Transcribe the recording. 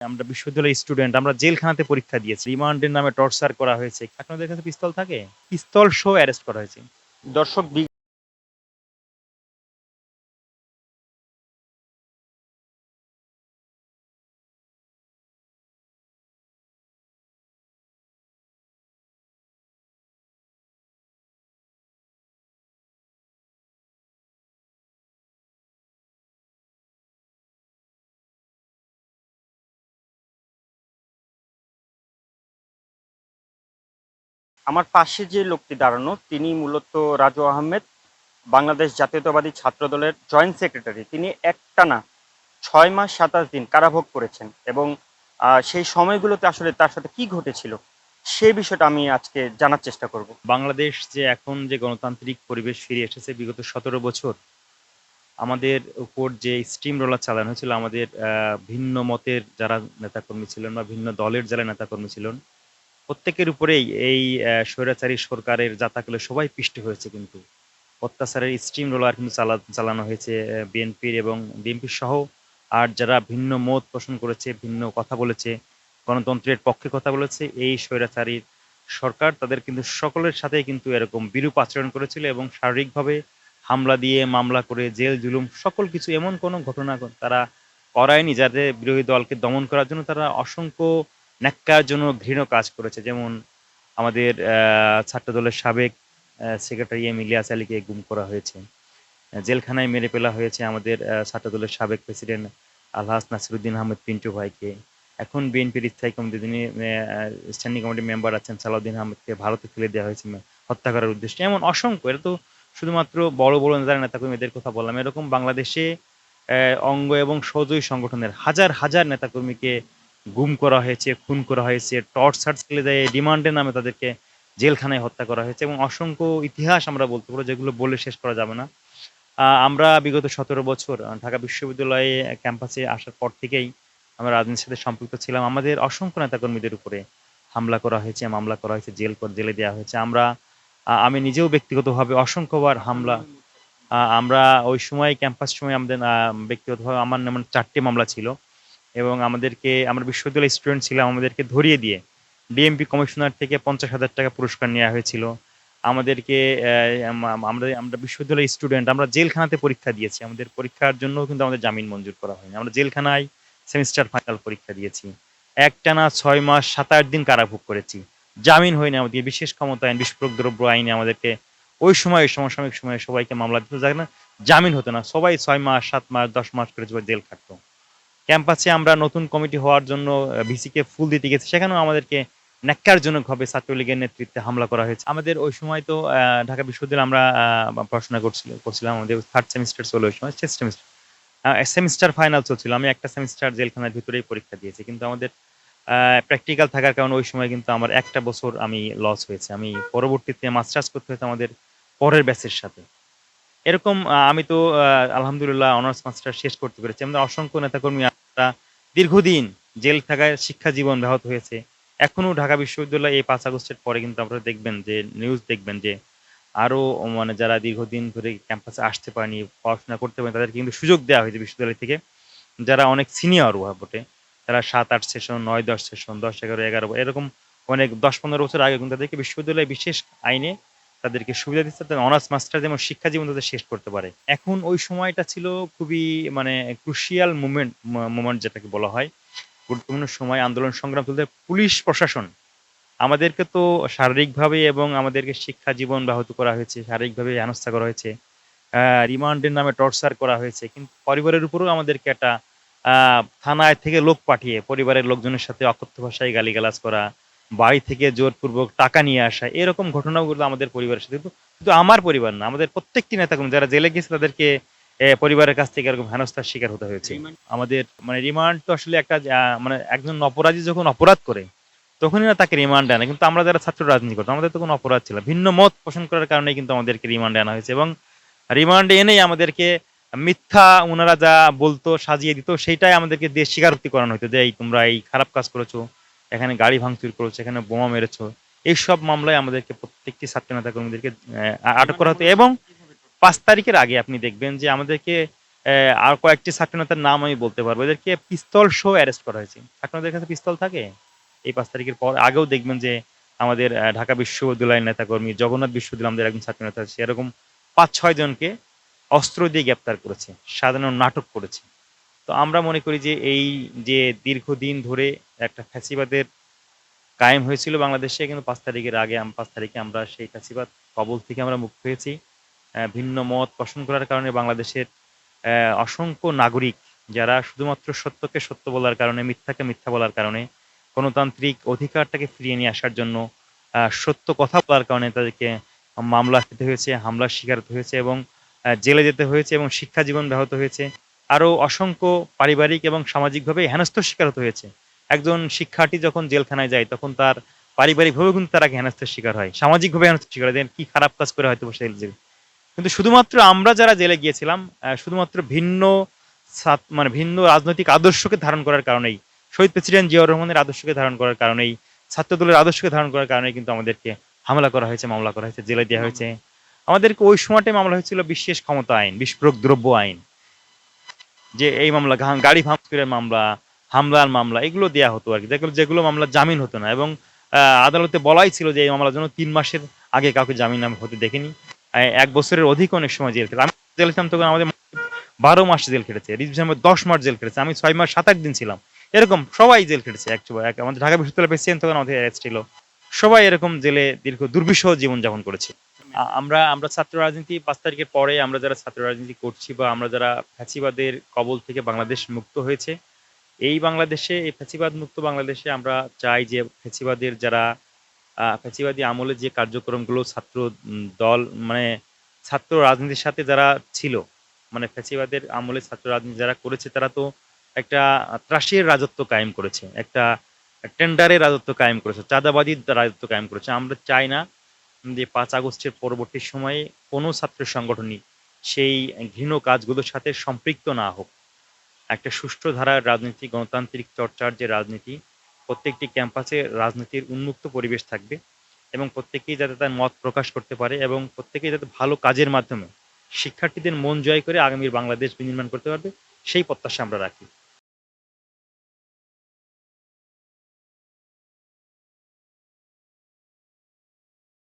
আমরা বিশ্ববিদ্যালয়ের স্টুডেন্ট, আমরা জেলখানাতে পরীক্ষা দিয়েছি। রিমান্ডের নামে টর্চার করা হয়েছে। আপনাদের কাছে পিস্তল থাকে? পিস্তল সহ অ্যারেস্ট করা হয়েছে। দর্শক আমার পাশে যে লোকটি দাঁড়ানো তিনি মূলত রাজু আহমেদ, বাংলাদেশ জাতীয়তাবাদী ছাত্র দলের জয়েন্ট সেক্রেটারি। তিনি একটানা 6 মাস 27 দিন কারাভোগ করেছেন এবং সেই সময়গুলোতে আসলে তার সাথে কি ঘটেছিল সেই বিষয়টা আমি আজকে জানার চেষ্টা করব। বাংলাদেশ যে এখন যে গণতান্ত্রিক পরিবেশ ফিরে এসেছে বিগত 17 বছর, আমাদের উপর যে স্টিম রোলার চালানো হয়েছিল, আমাদের ভিন্ন মতের যারা নেতাকর্মী ছিলেন বা ভিন্ন দলের যারা নেতাকর্মী ছিলেন, প্রত্যেকের উপরেই এই স্বৈরাচারী সরকারের যাতাকলে সবাই পিষ্ট হয়েছে। কিন্তু অত্যাচারের স্টিম রোলার কিন্তু চালানো হয়েছে বিএনপির এবং বিএনপি সহ আর যারা ভিন্ন মত পোষণ করেছে, ভিন্ন কথা বলেছে, গণতন্ত্রের পক্ষে কথা বলেছে, এই স্বৈরাচারী সরকার তাদের কিন্তু সকলের সাথেই কিন্তু এরকম বিরূপ আচরণ করেছিল এবং শারীরিকভাবে হামলা দিয়ে মামলা করে জেল জুলুম সকল কিছু এমন কোনো ঘটনা তারা করায়নি যাতে বিরোধী দলকে দমন করার জন্য তারা অসংখ্য ন্যাক্কারজনক ঘৃণ্য কাজ করেছে। যেমন আমাদের ছাত্র দলের সাবেক সেক্রেটারি ইলিয়াস আলীকে গুম করা হয়েছে, জেলখানায় মেরে ফেলা হয়েছে আমাদের ছাত্র দলের সাবেক প্রেসিডেন্ট আলহাজ নাসিরুদ্দিন আহমেদ পিন্টু ভাইকে। এখন বিএনপির স্থায়ী কমিটির যিনি স্ট্যান্ডিং কমিটির মেম্বার আছেন সালাউদ্দিন আহমেদকে ভারতে ফেলে দেওয়া হয়েছে হত্যা করার উদ্দেশ্যে। এমন অসংখ্য, এটা তো শুধুমাত্র বড় বড় যারা নেতাকর্মী এদের কথা বললাম, এরকম বাংলাদেশে অঙ্গ এবং সহযোগী সংগঠনের হাজার হাজার নেতাকর্মীকে গুম করা হয়েছে, খুন করা হয়েছে, টর্চার স্কেলে দেয় রিমান্ডের নামে তাদেরকে জেলখানায় হত্যা করা হয়েছে এবং অসংখ্য ইতিহাস আমরা বলতে পারবো যেগুলো বলে শেষ করা যাবে না। আমরা বিগত 17 বছর ঢাকা বিশ্ববিদ্যালয়ে ক্যাম্পাসে আসার পর থেকেই আমরা রাজনীতির সাথে সম্পৃক্ত ছিলাম। আমাদের অসংখ্য নেতাকর্মীদের উপরে হামলা করা হয়েছে, মামলা করা হয়েছে, জেলে দেওয়া হয়েছে। আমি নিজেও ব্যক্তিগতভাবে অসংখ্যবার হামলা, আমরা ওই সময় ক্যাম্পাস সময় আমাদের ব্যক্তিগতভাবে আমার নামে 4টে মামলা ছিল এবং আমরা বিশ্ববিদ্যালয়ের স্টুডেন্ট ছিলাম, আমাদেরকে ধরিয়ে দিয়ে ডিএমপি কমিশনার থেকে 50,000 টাকা পুরস্কার নেওয়া হয়েছিল। আমাদেরকে আমরা বিশ্ববিদ্যালয়ের স্টুডেন্ট, আমরা জেলখানাতে পরীক্ষা দিয়েছি। আমাদের পরীক্ষার জন্য কিন্তু আমাদের জামিন মঞ্জুর করা হয়নি। আমরা জেলখানায় সেমিস্টার ফাইনাল পরীক্ষা দিয়েছি। একটানা 6 মাস 27 দিন কারাভোগ করেছি। জামিন হয়নি। আমাদের বিশেষ ক্ষমতা আইন, বিস্ফোরক দ্রব্য আইনে আমাদেরকে ওই সমসাময়িক সময়ে সবাইকে মামলা দিত, যার না জামিন হতো না। সবাই 6 মাস 7 মাস 10 মাস করে জেল খাটতো। ক্যাম্পাসে আমরা নতুন কমিটি হওয়ার জন্য ভিসিকে ফুল দিতে গেছি, সেখানেও আমাদেরকে ন্যাক্কারজনকভাবে ছাত্রলীগের নেতৃত্বে হামলা করা হয়েছে। আমাদের ওই সময় তো ঢাকা বিশ্ববিদ্যালয়ে আমরা পড়াশোনা করছিলাম, আমাদের থার্ড সেমিস্টার চলে ওই সময়, শেষ সেমিস্টার, সেমিস্টার ফাইনাল চলছিল। আমি একটা সেমিস্টার জেলখানার ভিতরেই পরীক্ষা দিয়েছি, কিন্তু আমাদের প্র্যাকটিক্যাল থাকার কারণে ওই সময় কিন্তু আমার একটা বছর আমি লস হয়েছে। আমি পরবর্তীতে মাস্টার্স করতে হয়েছে আমাদের পরের ব্যাচের সাথে। এরকম আমি তো আলহামদুলিল্লাহ অনার্স মাস্টার শেষ করতে পেরেছি। আমাদের অসংখ্য নেতাকর্মী আমরা দীর্ঘদিন জেল থাকায় শিক্ষা জীবন ব্যাহত হয়েছে। এখনো ঢাকা বিশ্ববিদ্যালয়ে এই 5 আগস্টের পরে কিন্তু আপনারা দেখবেন যে নিউজ দেখবেন যে আরো মানে যারা দীর্ঘদিন ধরে ক্যাম্পাসে আসতে পারেনি, পড়াশোনা করতে পারেনি, তাদেরকে কিন্তু সুযোগ দেওয়া হয়েছে বিশ্ববিদ্যালয় থেকে। যারা অনেক সিনিয়র বটে, তারা 7-8 সেশন, 9-10 সেশন, 10-11-11 এরকম অনেক 10-15 বছর আগে কিন্তু তাদেরকে বিশ্ববিদ্যালয়ে বিশেষ আইনে তাদেরকে সুবিধা দিচ্ছে, তাদের অনার্স মাস্টার যেমন শিক্ষা জীবন তাদের শেষ করতে পারে। এখন ওই সময়টা ছিল খুবই মানে ক্রুশিয়াল মোমেন্ট যেটাকে বলা হয়, গুরুত্বপূর্ণ সময়। আন্দোলন সংগ্রাম চলতে পুলিশ প্রশাসন আমাদেরকে তো শারীরিকভাবে এবং আমাদেরকে শিক্ষা জীবন ব্যাহত করা হয়েছে, শারীরিকভাবে হেনস্থা করা হয়েছে, রিমান্ডের নামে টর্চার করা হয়েছে। কিন্তু পরিবারের উপরেও আমাদেরকে একটা থানায় থেকে লোক পাঠিয়ে পরিবারের লোকজনের সাথে অকথ্য ভাষায় গালিগালাজ করা, বাড়ি থেকে জোরপূর্বক টাকা নিয়ে আসা, এরকম ঘটনাগুলো আমাদের পরিবারের সাথে, কিন্তু আমার পরিবার না, আমাদের প্রত্যেকটি নেতাকর্মী যারা জেলে গেছে তাদেরকে পরিবারের কাছ থেকে এরকম হেনস্থার শিকার হতে হয়েছে। আমাদের মানে রিমান্ড তো আসলে একটা মানে একজন অপরাধী যখন অপরাধ করে তখনই না তাকে রিমান্ডে আনে, কিন্তু আমরা যারা ছাত্র রাজনীতি করতাম আমাদের তো কোনো অপরাধ ছিল, ভিন্ন মত পোষণ করার কারণে কিন্তু আমাদেরকে রিমান্ডে আনা হয়েছে এবং রিমান্ডে এনেই আমাদেরকে মিথ্যা ওনারা যা বলতো সাজিয়ে দিত সেইটাই আমাদেরকে দিয়ে স্বীকারোক্তি করানো হতো যে এই তোমরা এই খারাপ কাজ করেছো, এখানে গাড়ি ভাঙচুর করেছো, এখানে বোমা মেরেছো। এইসব মামলায় আমাদেরকে প্রত্যেকটি ছাত্র নেতা কর্মীদেরকে আটক করা হতো এবং 5 তারিখের আগে আপনি দেখবেন যে আমাদেরকে আর কয়েকটি ছাত্রনেতার নাম আমি বলতে পারবো। এদেরকে পিস্তল সহ অ্যারেস্ট করা হয়েছে। ছাত্রদের কাছে পিস্তল থাকে? এই ৫ তারিখের পর আগেও দেখবেন যে আমাদের ঢাকা বিশ্ববিদ্যালয়ের নেতাকর্মী, জগন্নাথ বিশ্ববিদ্যালয় আমাদের একজন ছাত্রনেতা আছে, এরকম ৫-৬ জনকে অস্ত্র দিয়ে গ্রেপ্তার করেছে, সাজানো নাটক করেছে। তো আমরা মনে করি যে এই যে দীর্ঘদিন ধরে একটা ফ্যাসিবাদের কায়েম হয়েছিল বাংলাদেশে, কিন্তু ৫ তারিখের আগে ৫ তারিখে আমরা সেই ফ্যাসিবাদ কবল থেকে আমরা মুক্ত হয়েছি। ভিন্ন মত পোষণ করার কারণে বাংলাদেশের অসংখ্য নাগরিক যারা শুধুমাত্র সত্যকে সত্য বলার কারণে, মিথ্যাকে মিথ্যা বলার কারণে, গণতান্ত্রিক অধিকারটাকে ফিরিয়ে নিয়ে আসার জন্য সত্য কথা বলার কারণে তাদেরকে মামলা খেতে হয়েছে, হামলার শিকার হতে হয়েছে এবং জেলে যেতে হয়েছে এবং শিক্ষা জীবন ব্যাহত হয়েছে। আরো অসংখ্য পারিবারিক এবং সামাজিকভাবে হেনস্থার শিকার হতে হয়েছে। একজন শিক্ষার্থী যখন জেলখানায় যায় তখন তার পারিবারিকভাবেও কিন্তু তার আগে হেনস্থার শিকার হয়, সামাজিকভাবে হেনস্থার শিকার হয়। দেখেন কি খারাপ কাজ করে হয়তো সে জেল। কিন্তু শুধুমাত্র আমরা যারা জেলে গিয়েছিলাম শুধুমাত্র ভিন্ন মানে ভিন্ন রাজনৈতিক আদর্শকে ধারণ করার কারণেই, শহীদ প্রেসিডেন্ট জিয়াউর রহমানের আদর্শকে ধারণ করার কারণেই, ছাত্র দলের আদর্শকে ধারণ করার কারণেই কিন্তু আমাদেরকে হামলা করা হয়েছে, মামলা করা হয়েছে, জেলে দেওয়া হয়েছে। আমাদেরকে ওই সময়টাই মামলা হয়েছিল বিশেষ ক্ষমতা আইন, বিস্ফোরক দ্রব্য আইন, যে এই মামলা গাড়ি ভাঙচুরের মামলা, হামলার মামলা, এগুলো দেয়া হতো আর কি, যেগুলো যেগুলো মামলা জামিন হতো না। এবং আদালতে বলাই ছিল যে এই মামলার জন্য ৩ মাসের আগে কাউকে জামিন আমি হতে দেখিনি। ১ বছরের অধিক অনেক সময় জেল খেতে, আমি জেল ছিলাম তখন আমাদের ১২ মাস জেল খেটেছে, রিজভী আহমেদ ১০ মাস জেল খেটেছে, আমি ৬ মাস ৭-৮ দিন ছিলাম। এরকম সবাই জেল খেটেছে। আমাদের ঢাকা বিশ্ববিদ্যালয়ের প্রেসিডেন্ট তখন আমাদের অ্যারেস্ট ছিল। সবাই এরকম জেলে দীর্ঘ দুর্বিষহ জীবনযাপন করেছে। আমরা আমরা ছাত্র রাজনীতি ৫ তারিখের পরে আমরা যারা ছাত্র রাজনীতি করছি বা আমরা যারা ফ্যাসিবাদের কবল থেকে বাংলাদেশ মুক্ত হয়েছে, এই বাংলাদেশে, এই ফ্যাসিবাদ মুক্ত বাংলাদেশে আমরা চাই যে ফ্যাসিবাদের যারা ফ্যাসিবাদী আমলে যে কার্যক্রমগুলো ছাত্র দল মানে ছাত্র রাজনীতির সাথে যারা ছিল, মানে ফ্যাসিবাদের আমলে ছাত্র রাজনীতি যারা করেছে তারা তো একটা ত্রাসের রাজত্ব কায়েম করেছে, একটা টেন্ডারের রাজত্ব কায়েম করেছে, চাঁদাবাজির রাজত্ব কায়েম করেছে। আমরা চাই না যে ৫ আগস্টের পরবর্তী সময়ে কোনো ছাত্র সংগঠনই সেই ঘৃণ কাজগুলোর সাথে সম্পৃক্ত না হোক। একটা সুষ্ঠু ধারার রাজনীতি, গণতান্ত্রিক চর্চার যে রাজনীতি, প্রত্যেকটি ক্যাম্পাসে রাজনীতির উন্মুক্ত পরিবেশ থাকবে এবং প্রত্যেকেই যাতে তার মত প্রকাশ করতে পারে এবং প্রত্যেকেই যাতে ভালো কাজের মাধ্যমে শিক্ষার্থীদের মন জয় করে আগামীর বাংলাদেশ বিনির্মাণ করতে পারবে, সেই প্রত্যাশা আমরা রাখি।